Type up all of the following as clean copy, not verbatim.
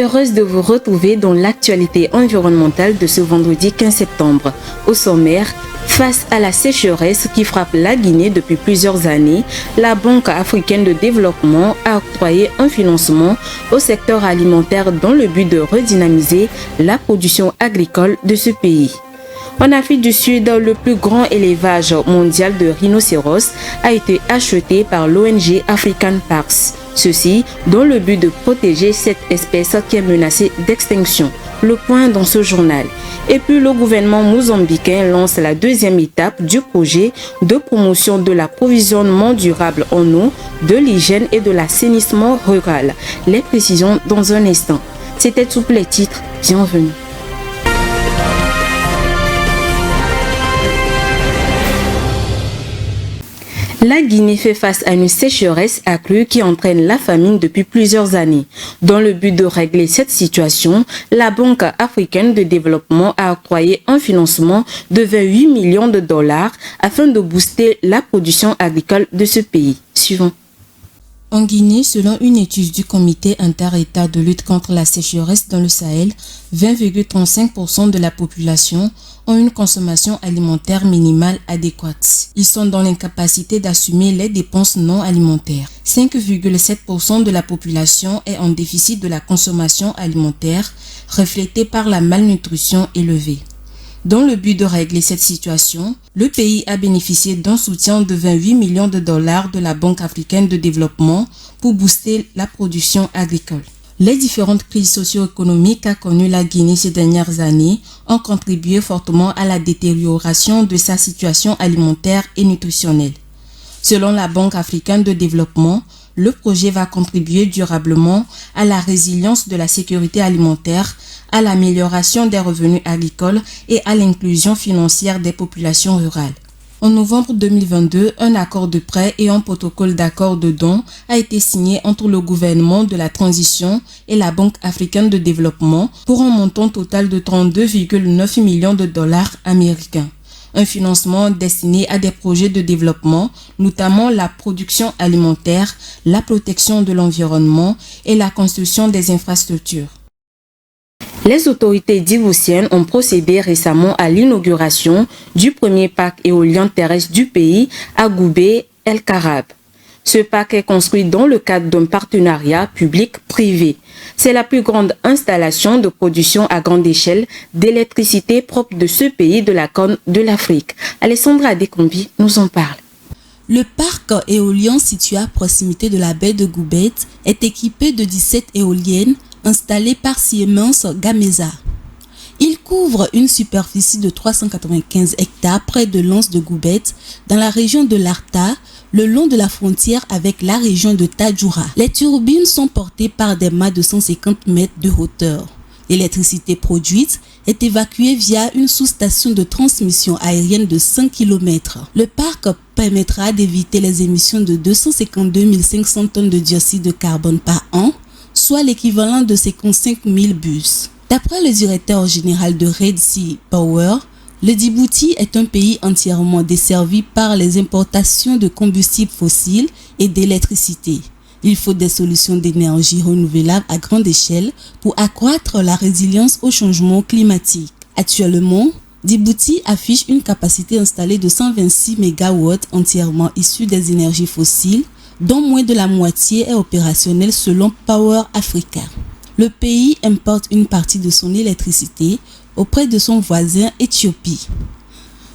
Heureuse de vous retrouver dans l'actualité environnementale de ce vendredi 15 septembre. Au sommaire, face à la sécheresse qui frappe la Guinée depuis plusieurs années, la Banque africaine de développement a octroyé un financement au secteur alimentaire dans le but de redynamiser la production agricole de ce pays. En Afrique du Sud, le plus grand élevage mondial de rhinocéros a été acheté par l'ONG African Parks. Ceci dans le but de protéger cette espèce qui est menacée d'extinction. Le point dans ce journal. Et puis le gouvernement mozambicain lance la deuxième étape du projet de promotion de l'approvisionnement durable en eau, de l'hygiène et de l'assainissement rural. Les précisions dans un instant. C'était tous les titres. Bienvenue. La Guinée fait face à une sécheresse accrue qui entraîne la famine depuis plusieurs années. Dans le but de régler cette situation, la Banque africaine de développement a octroyé un financement de 28 millions de dollars afin de booster la production agricole de ce pays. Suivant. En Guinée, selon une étude du Comité inter-État de lutte contre la sécheresse dans le Sahel, 20,35% de la population ont une consommation alimentaire minimale adéquate. Ils sont dans l'incapacité d'assumer les dépenses non alimentaires. 5,7% de la population est en déficit de la consommation alimentaire, reflétée par la malnutrition élevée. Dans le but de régler cette situation, le pays a bénéficié d'un soutien de 28 millions de dollars de la Banque africaine de développement pour booster la production agricole. Les différentes crises socio-économiques qu'a connues la Guinée ces dernières années ont contribué fortement à la détérioration de sa situation alimentaire et nutritionnelle. Selon la Banque africaine de développement, le projet va contribuer durablement à la résilience de la sécurité alimentaire, à l'amélioration des revenus agricoles et à l'inclusion financière des populations rurales. En novembre 2022, un accord de prêt et un protocole d'accord de don a été signé entre le gouvernement de la transition et la Banque africaine de développement pour un montant total de 32,9 millions de dollars américains. Un financement destiné à des projets de développement, notamment la production alimentaire, la protection de l'environnement et la construction des infrastructures. Les autorités djiboutiennes ont procédé récemment à l'inauguration du premier parc éolien terrestre du pays à Goubé El Karab. Ce parc est construit dans le cadre d'un partenariat public-privé. C'est la plus grande installation de production à grande échelle d'électricité propre de ce pays de la Corne de l'Afrique. Alessandra Adekombi nous en parle. Le parc éolien situé à proximité de la baie de Goubet est équipé de 17 éoliennes installées par Siemens Gamesa. Il couvre une superficie de 395 hectares près de l'anse de Goubet, dans la région de l'Arta, le long de la frontière avec la région de Tadjoura. Les turbines sont portées par des mâts de 150 mètres de hauteur. L'électricité produite est évacuée via une sous-station de transmission aérienne de 5 km. Le parc permettra d'éviter les émissions de 252 500 tonnes de dioxyde de carbone par an, soit l'équivalent de 55 000 bus. D'après le directeur général de Red Sea Power, le Djibouti est un pays entièrement desservi par les importations de combustibles fossiles et d'électricité. Il faut des solutions d'énergie renouvelable à grande échelle pour accroître la résilience au changement climatique. Actuellement, Djibouti affiche une capacité installée de 126 MW entièrement issue des énergies fossiles, dont moins de la moitié est opérationnelle selon Power Africa. Le pays importe une partie de son électricité auprès de son voisin Éthiopie.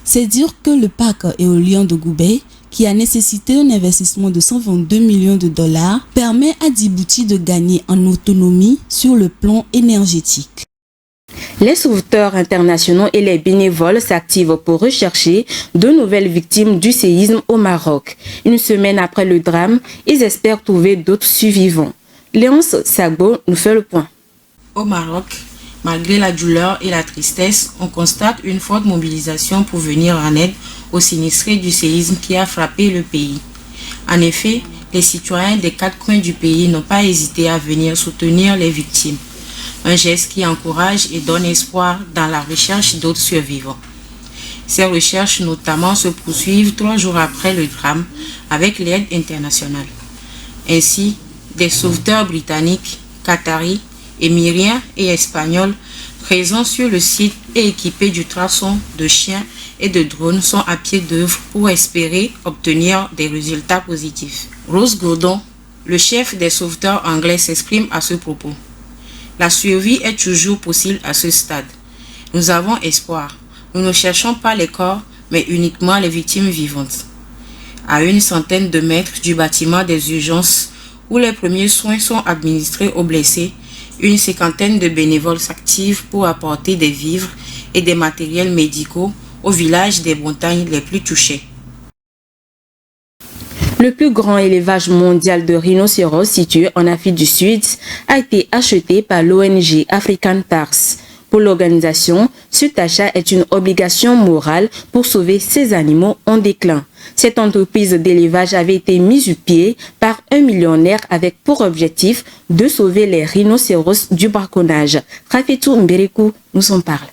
C'est dire que le parc éolien de Goubet, qui a nécessité un investissement de 122 millions de dollars, permet à Djibouti de gagner en autonomie sur le plan énergétique. Les sauveteurs internationaux et les bénévoles s'activent pour rechercher de nouvelles victimes du séisme au Maroc. Une semaine après le drame, ils espèrent trouver d'autres survivants. Léonce Sagbo nous fait le point. Au Maroc, malgré la douleur et la tristesse, on constate une forte mobilisation pour venir en aide aux sinistrés du séisme qui a frappé le pays. En effet, les citoyens des 4 coins du pays n'ont pas hésité à venir soutenir les victimes. Un geste qui encourage et donne espoir dans la recherche d'autres survivants. Ces recherches notamment se poursuivent 3 jours après le drame avec l'aide internationale. Ainsi, des sauveteurs britanniques, qataris émirien et espagnol présents sur le site et équipés du ultrasons de chiens et de drones sont à pied d'œuvre pour espérer obtenir des résultats positifs. Rose Gordon, le chef des sauveteurs anglais, s'exprime à ce propos. La survie est toujours possible à ce stade. Nous avons espoir. Nous ne cherchons pas les corps, mais uniquement les victimes vivantes. À une centaine de mètres du bâtiment des urgences, où les premiers soins sont administrés aux blessés, une cinquantaine de bénévoles s'activent pour apporter des vivres et des matériels médicaux aux villages des montagnes les plus touchés. Le plus grand élevage mondial de rhinocéros situé en Afrique du Sud a été acheté par l'ONG African Parks. Pour l'organisation, cet achat est une obligation morale pour sauver ces animaux en déclin. Cette entreprise d'élevage avait été mise au pied par un millionnaire avec pour objectif de sauver les rhinocéros du braconnage. Rafetou Mberikou nous en parle.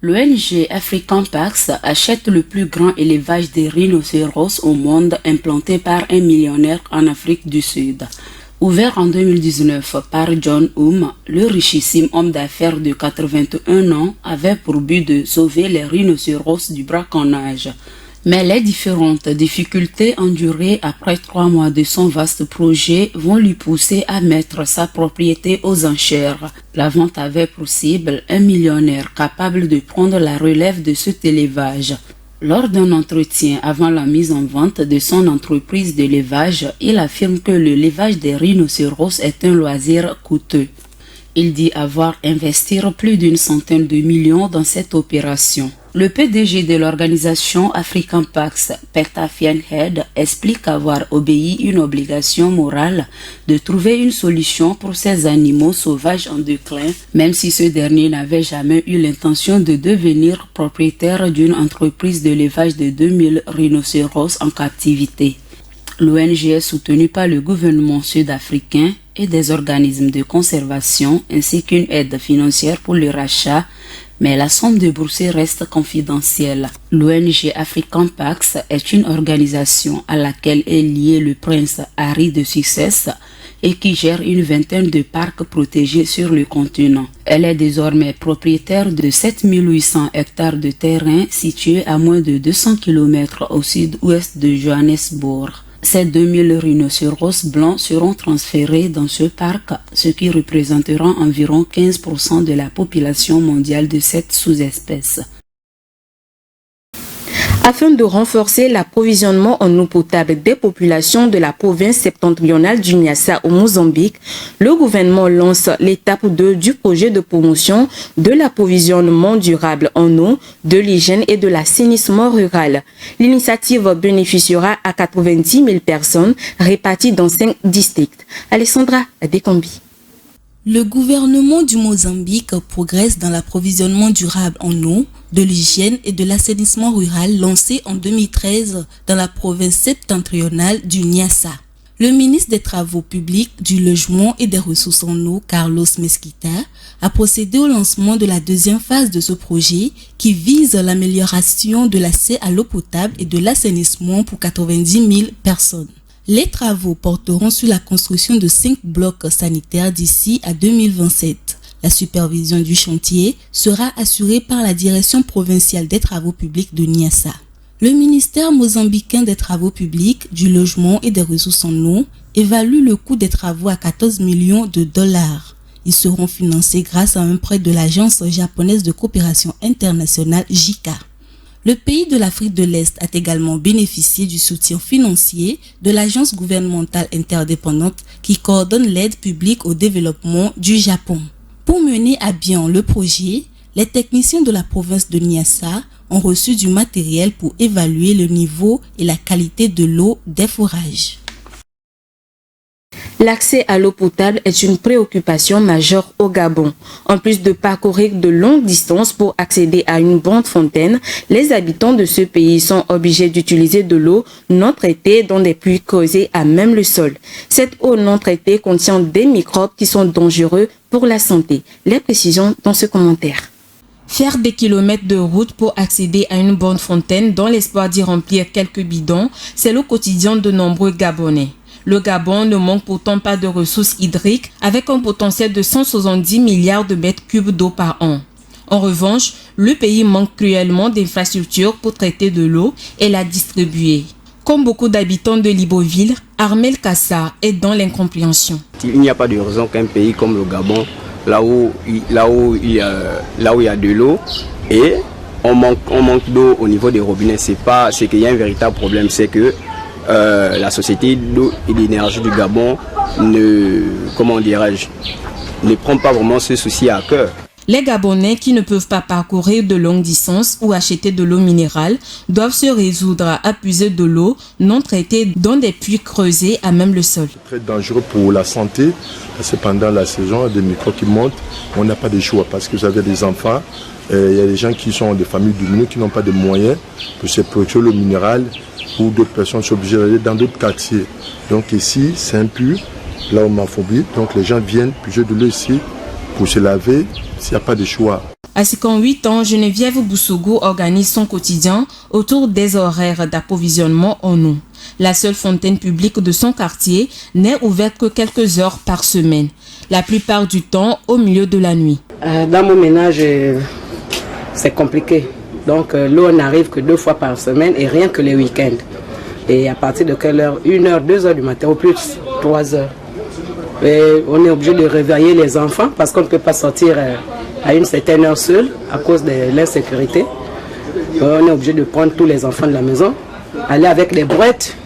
L'ONG African Parks achète le plus grand élevage de rhinocéros au monde implanté par un millionnaire en Afrique du Sud. Ouvert en 2019 par John Hume, le richissime homme d'affaires de 81 ans avait pour but de sauver les rhinocéros du braconnage. Mais les différentes difficultés endurées après 3 mois de son vaste projet vont lui pousser à mettre sa propriété aux enchères. La vente avait pour cible un millionnaire capable de prendre la relève de cet élevage. Lors d'un entretien avant la mise en vente de son entreprise d'élevage, il affirme que le levage des rhinocéros est un loisir coûteux. Il dit avoir investi plus d'une centaine de millions dans cette opération. Le PDG de l'organisation African Parks, Peter Fienhead, explique avoir obéi une obligation morale de trouver une solution pour ces animaux sauvages en déclin, même si ce dernier n'avait jamais eu l'intention de devenir propriétaire d'une entreprise d'élevage de 2000 rhinocéros en captivité. L'ONG est soutenue par le gouvernement sud-africain et des organismes de conservation ainsi qu'une aide financière pour le rachat, mais la somme déboursée reste confidentielle. L'ONG African Parks est une organisation à laquelle est lié le prince Harry de Sussex et qui gère une vingtaine de parcs protégés sur le continent. Elle est désormais propriétaire de 7800 hectares de terrain situés à moins de 200 km au sud-ouest de Johannesburg. Ces 2000 rhinocéros blancs seront transférés dans ce parc, ce qui représentera environ 15% de la population mondiale de cette sous-espèce. Afin de renforcer l'approvisionnement en eau potable des populations de la province septentrionale du Niassa au Mozambique, le gouvernement lance l'étape 2 du projet de promotion de l'approvisionnement durable en eau, de l'hygiène et de l'assainissement rural. L'initiative bénéficiera à 90 000 personnes réparties dans 5 districts. Alessandra Adekombi. Le gouvernement du Mozambique progresse dans l'approvisionnement durable en eau, de l'hygiène et de l'assainissement rural lancé en 2013 dans la province septentrionale du Niassa. Le ministre des Travaux publics, du Logement et des Ressources en eau, Carlos Mesquita, a procédé au lancement de la deuxième phase de ce projet qui vise l'amélioration de l'accès à l'eau potable et de l'assainissement pour 90 000 personnes. Les travaux porteront sur la construction de 5 blocs sanitaires d'ici à 2027. La supervision du chantier sera assurée par la Direction provinciale des travaux publics de Niassa. Le ministère mozambicain des Travaux publics, du Logement et des Ressources en eau évalue le coût des travaux à 14 millions de dollars. Ils seront financés grâce à un prêt de l'Agence japonaise de coopération internationale JICA. Le pays de l'Afrique de l'Est a également bénéficié du soutien financier de l'agence gouvernementale interdépendante qui coordonne l'aide publique au développement du Japon. Pour mener à bien le projet, les techniciens de la province de Niassa ont reçu du matériel pour évaluer le niveau et la qualité de l'eau des forages. L'accès à l'eau potable est une préoccupation majeure au Gabon. En plus de parcourir de longues distances pour accéder à une bonne fontaine, les habitants de ce pays sont obligés d'utiliser de l'eau non traitée dans des puits creusés à même le sol. Cette eau non traitée contient des microbes qui sont dangereux pour la santé. Les précisions dans ce commentaire. Faire des kilomètres de route pour accéder à une bonne fontaine dans l'espoir d'y remplir quelques bidons, c'est le quotidien de nombreux Gabonais. Le Gabon ne manque pourtant pas de ressources hydriques avec un potentiel de 170 milliards de mètres cubes d'eau par an. En revanche, le pays manque cruellement d'infrastructures pour traiter de l'eau et la distribuer. Comme beaucoup d'habitants de Libreville, Armel Kassa est dans l'incompréhension. Il n'y a pas de raison qu'un pays comme le Gabon, là où il y a de l'eau et on manque d'eau au niveau des robinets, c'est qu'il y a un véritable problème, c'est que la société d'eau et d'énergie du Gabon ne prend pas vraiment ce souci à cœur. Les Gabonais qui ne peuvent pas parcourir de longues distances ou acheter de l'eau minérale doivent se résoudre à puiser de l'eau non traitée dans des puits creusés à même le sol. C'est très dangereux pour la santé, parce que pendant la saison, il y a des microbes qui montent, on n'a pas de choix parce que vous avez des enfants, il y a des gens qui sont des familles diminuées qui n'ont pas de moyens pour se procurer l'eau minérale, ou d'autres personnes sont obligées d'aller dans d'autres quartiers. Donc ici, c'est un puits, là au Mafobi, donc les gens viennent puiser de l'eau ici pour se laver. S'il n'y a pas de choix. Ainsi qu'en 8 ans, Geneviève Boussougou organise son quotidien autour des horaires d'approvisionnement en eau. La seule fontaine publique de son quartier n'est ouverte que quelques heures par semaine, la plupart du temps au milieu de la nuit. Dans mon ménage, c'est compliqué. Donc l'eau n'arrive que 2 fois par semaine et rien que les week-ends. Et à partir de quelle heure? 1 heure, 2 heures du matin, au plus 3 heures. Et on est obligé de réveiller les enfants parce qu'on ne peut pas sortir à une certaine heure seul à cause de l'insécurité. On est obligé de prendre tous les enfants de la maison, aller avec les brouettes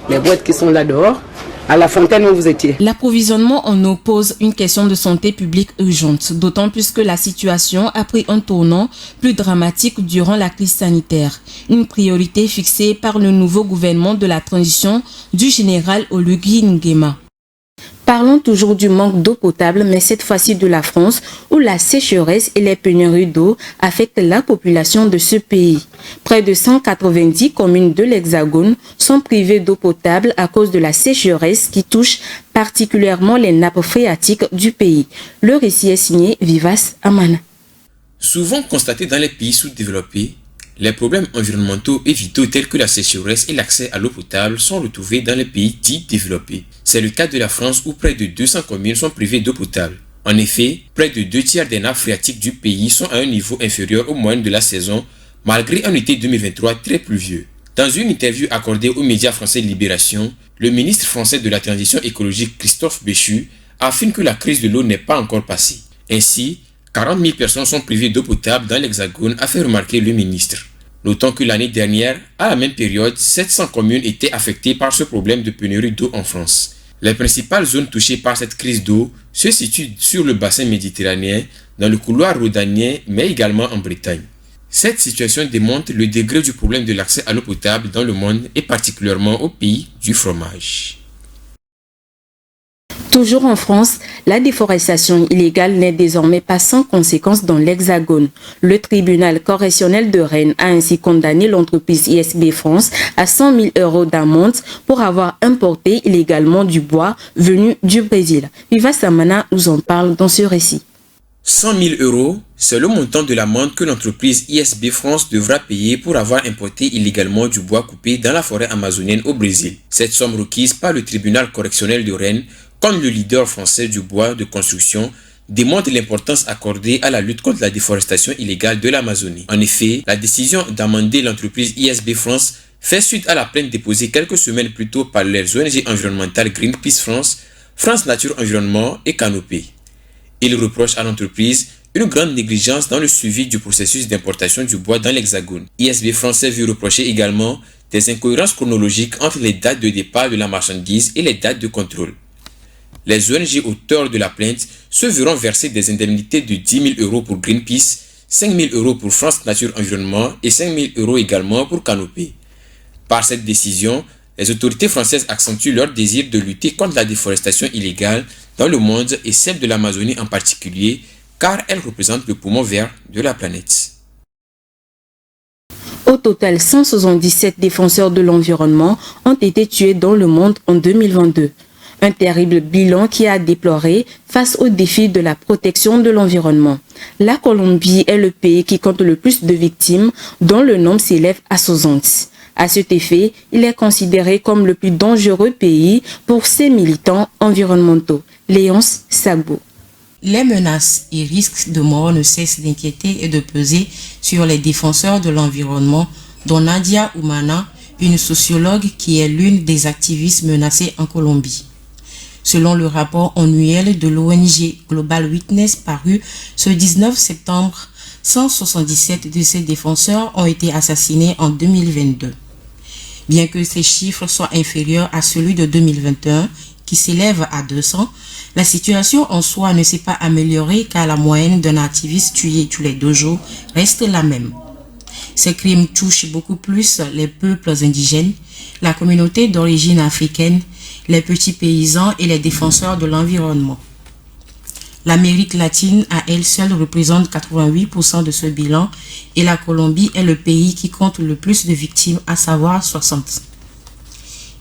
qui sont là dehors, à la fontaine où vous étiez. L'approvisionnement en eau pose une question de santé publique urgente, d'autant plus que la situation a pris un tournant plus dramatique durant la crise sanitaire. Une priorité fixée par le nouveau gouvernement de la transition du général Oligui Nguema. Parlons toujours du manque d'eau potable, mais cette fois-ci de la France, où la sécheresse et les pénuries d'eau affectent la population de ce pays. Près de 190 communes de l'Hexagone sont privées d'eau potable à cause de la sécheresse qui touche particulièrement les nappes phréatiques du pays. Le récit est signé Vivace Amana. Souvent constatés dans les pays sous-développés, les problèmes environnementaux et vitaux tels que la sécheresse et l'accès à l'eau potable sont retrouvés dans les pays dits développés. C'est le cas de la France où près de 200 communes sont privées d'eau potable. En effet, près de 2 tiers des nappes phréatiques du pays sont à un niveau inférieur au moyenne de la saison, malgré un été 2023 très pluvieux. Dans une interview accordée aux médias français Libération, le ministre français de la Transition écologique Christophe Béchu affirme que la crise de l'eau n'est pas encore passée. Ainsi, 40 000 personnes sont privées d'eau potable dans l'Hexagone, a fait remarquer le ministre. Notons que l'année dernière, à la même période, 700 communes étaient affectées par ce problème de pénurie d'eau en France. Les principales zones touchées par cette crise d'eau se situent sur le bassin méditerranéen, dans le couloir rhodanien, mais également en Bretagne. Cette situation démontre le degré du problème de l'accès à l'eau potable dans le monde et particulièrement au pays du fromage. Toujours en France, la déforestation illégale n'est désormais pas sans conséquence dans l'Hexagone. Le tribunal correctionnel de Rennes a ainsi condamné l'entreprise ISB France à 100 000 € d'amende pour avoir importé illégalement du bois venu du Brésil. Viva Samana nous en parle dans ce récit. 100 000 €, c'est le montant de l'amende que l'entreprise ISB France devra payer pour avoir importé illégalement du bois coupé dans la forêt amazonienne au Brésil. Cette somme requise par le tribunal correctionnel de Rennes, comme le leader français du bois de construction, démontre l'importance accordée à la lutte contre la déforestation illégale de l'Amazonie. En effet, la décision d'amender l'entreprise ISB France fait suite à la plainte déposée quelques semaines plus tôt par les ONG environnementales Greenpeace France, France Nature Environnement et Canopée. Il reproche à l'entreprise une grande négligence dans le suivi du processus d'importation du bois dans l'Hexagone. ISB France s'est vu reprocher également des incohérences chronologiques entre les dates de départ de la marchandise et les dates de contrôle. Les ONG auteurs de la plainte se verront verser des indemnités de 10 000 € pour Greenpeace, 5 000 € pour France Nature Environnement et 5 000 € également pour Canopée. Par cette décision, les autorités françaises accentuent leur désir de lutter contre la déforestation illégale dans le monde et celle de l'Amazonie en particulier, car elle représente le poumon vert de la planète. Au total, 177 défenseurs de l'environnement ont été tués dans le monde en 2022. Un terrible bilan qui a déploré face aux défis de la protection de l'environnement. La Colombie est le pays qui compte le plus de victimes, dont le nombre s'élève à 60. À cet effet, il est considéré comme le plus dangereux pays pour ses militants environnementaux. Léonce Sagbo. Les menaces et risques de mort ne cessent d'inquiéter et de peser sur les défenseurs de l'environnement, dont Nadia Oumana, une sociologue qui est l'une des activistes menacées en Colombie. Selon le rapport annuel de l'ONG Global Witness paru ce 19 septembre, 177 de ces défenseurs ont été assassinés en 2022. Bien que ces chiffres soient inférieurs à celui de 2021, qui s'élève à 200, la situation en soi ne s'est pas améliorée car la moyenne d'un activiste tué tous les 2 jours reste la même. Ces crimes touchent beaucoup plus les peuples indigènes, la communauté d'origine africaine, les petits paysans et les défenseurs de l'environnement. L'Amérique latine à elle seule représente 88% de ce bilan et la Colombie est le pays qui compte le plus de victimes, à savoir 60.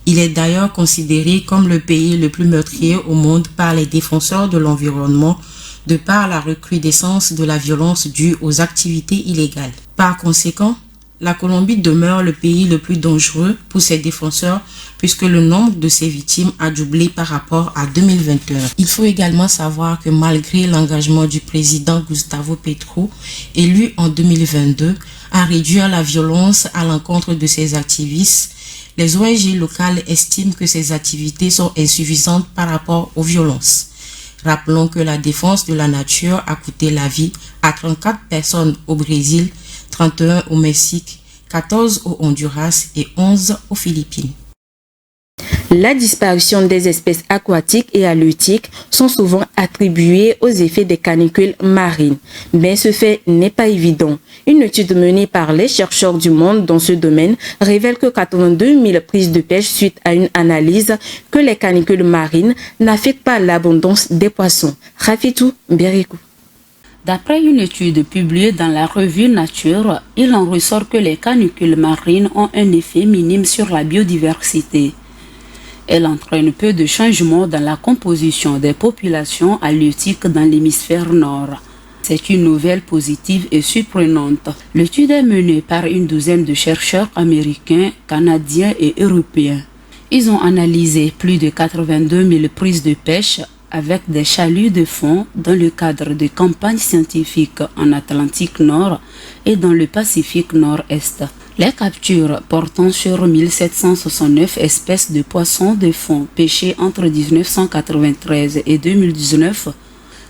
Il est d'ailleurs considéré comme le pays le plus meurtrier au monde par les défenseurs de l'environnement de par la recrudescence de la violence due aux activités illégales. Par conséquent, la Colombie demeure le pays le plus dangereux pour ses défenseurs puisque le nombre de ses victimes a doublé par rapport à 2021. Il faut également savoir que malgré l'engagement du président Gustavo Petro, élu en 2022, à réduire la violence à l'encontre de ses activistes, les ONG locales estiment que ces activités sont insuffisantes par rapport aux violences. Rappelons que la défense de la nature a coûté la vie à 34 personnes au Brésil, 31 au Mexique, 14 au Honduras et 11 aux Philippines. La disparition des espèces aquatiques et halieutiques sont souvent attribuées aux effets des canicules marines. Mais ce fait n'est pas évident. Une étude menée par les chercheurs du monde dans ce domaine révèle que 82 000 prises de pêche suite à une analyse que les canicules marines n'affectent pas l'abondance des poissons. Rafitou Berikou. D'après une étude publiée dans la revue Nature, il en ressort que les canicules marines ont un effet minime sur la biodiversité. Elle entraîne peu de changements dans la composition des populations halieutiques dans l'hémisphère nord. C'est une nouvelle positive et surprenante. L'étude est menée par une douzaine de chercheurs américains, canadiens et européens. Ils ont analysé plus de 82 000 prises de pêche avec des chaluts de fond dans le cadre de campagnes scientifiques en Atlantique Nord et dans le Pacifique Nord-Est. Les captures portant sur 1769 espèces de poissons de fond pêchés entre 1993 et 2019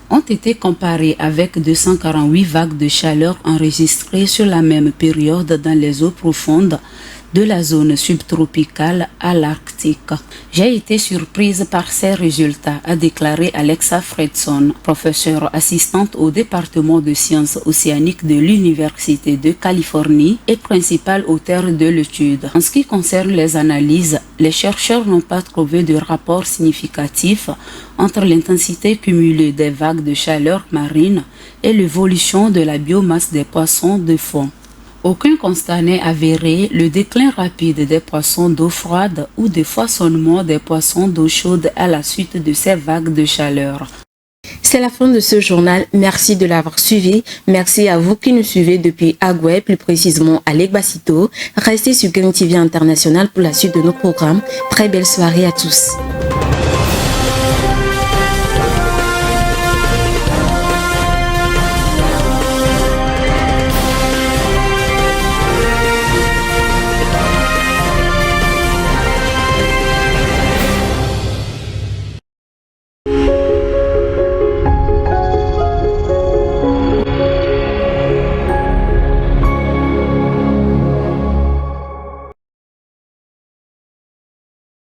ont été comparées avec 248 vagues de chaleur enregistrées sur la même période dans les eaux profondes de la zone subtropicale à l'Arctique. J'ai été surprise par ces résultats, a déclaré Alexa Fredson, professeure assistante au département de sciences océaniques de l'Université de Californie et principale auteure de l'étude. En ce qui concerne les analyses, les chercheurs n'ont pas trouvé de rapport significatif entre l'intensité cumulée des vagues de chaleur marine et l'évolution de la biomasse des poissons de fond. Aucun constat n'est avéré le déclin rapide des poissons d'eau froide ou de foisonnement des poissons d'eau chaude à la suite de ces vagues de chaleur. C'est la fin de ce journal. Merci de l'avoir suivi. Merci à vous qui nous suivez depuis Agoué, plus précisément à Legbasito. Restez sur Green TV International pour la suite de nos programmes. Très belle soirée à tous.